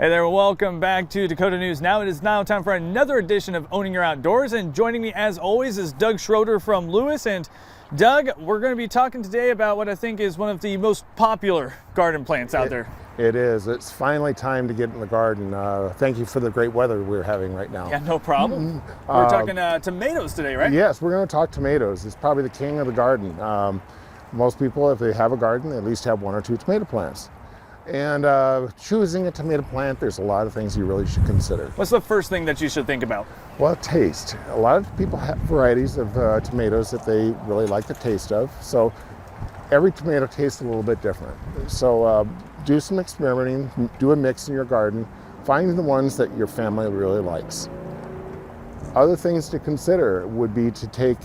Hey there, welcome back to Dakota News Now. It is now time for another edition of Owning Your Outdoors, and joining me as always is Doug Schroeder from Lewis. And Doug, we're going to be talking today about what I think is one of the most popular garden plants out there. It is. It's finally time to get in the garden. Thank you for the great weather we're having right now. Yeah, no problem. We're talking tomatoes today, right? Yes, we're going to talk tomatoes. It's probably the king of the garden. Most people, if they have a garden, they at least have one or two tomato plants. And choosing a tomato plant, there's a lot of things you really should consider. What's the first thing that you should think about? Well, taste. A lot of people have varieties of tomatoes that they really like the taste of. So every tomato tastes a little bit different. So do some experimenting, do a mix in your garden, find the ones that your family really likes. Other things to consider would be to take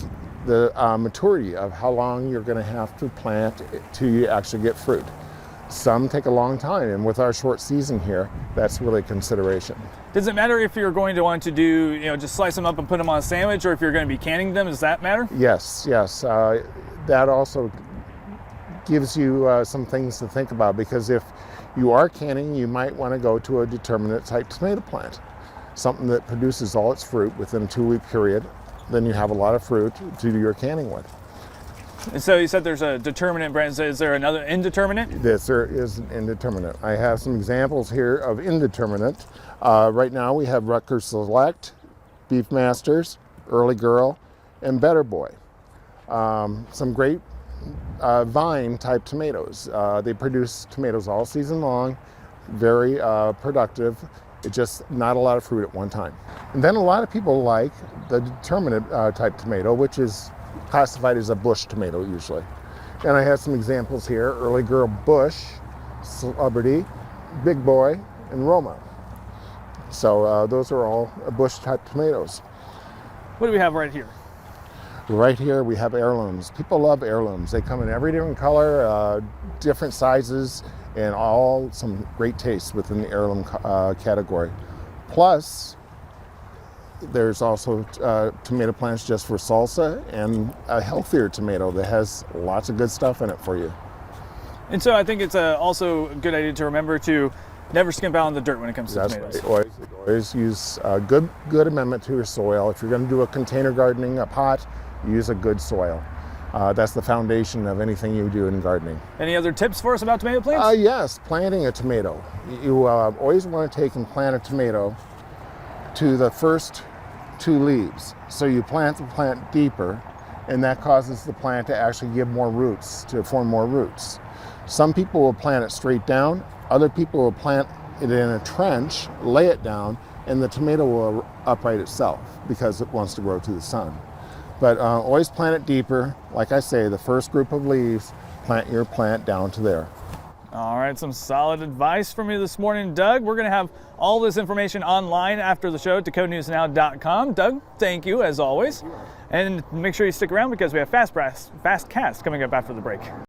the maturity of how long you're going to have to plant till you actually get fruit. Some take a long time, and with our short season here, that's really a consideration. Does it matter if you're going to want to do, just slice them up and put them on a sandwich, or if you're going to be canning them? Does that matter? Yes. That also gives you some things to think about, because if you are canning, you might want to go to a determinate type tomato plant, something that produces all its fruit within a 2-week period. Then you have a lot of fruit to do your canning with. And so you said there's a determinate brand. Is there another indeterminate? Yes, there is an indeterminate. I have some examples here of indeterminate. Right now we have Rutgers Select, Beefmasters, Early Girl, and Better Boy. Some great vine type tomatoes. They produce tomatoes all season long, very productive. It's just not a lot of fruit at one time. And then a lot of people like the determinate type tomato, which is classified as a bush tomato usually. And I have some examples here: Early Girl, Bush, Celebrity, Big Boy, and Roma. So those are all bush type tomatoes. What do we have right here? Right here we have heirlooms. People love heirlooms. They come in every different color, different sizes, and all some great tastes within the heirloom category. Plus, there's also tomato plants just for salsa, and a healthier tomato that has lots of good stuff in it for you. And so I think it's also a good idea to remember to never skimp out on the dirt when it comes to tomatoes. Right. Always use a good amendment to your soil. If you're going to do a container gardening, a pot, use a good soil. That's the foundation of anything you do in gardening. Any other tips for us about tomato plants? Yes, planting a tomato. You always want to take and plant a tomato to the first 2 leaves. So you plant the plant deeper, and that causes the plant to actually give more roots, to form more roots. Some people will plant it straight down. Other people will plant it in a trench, lay it down, and the tomato will upright itself because it wants to grow to the sun. But always plant it deeper. Like I say, the first group of leaves, plant your plant down to there. All right, some solid advice from you this morning, Doug. We're going to have all this information online after the show at dakotanewsnow.com. Doug, thank you as always. And make sure you stick around because we have Fast Cast coming up after the break.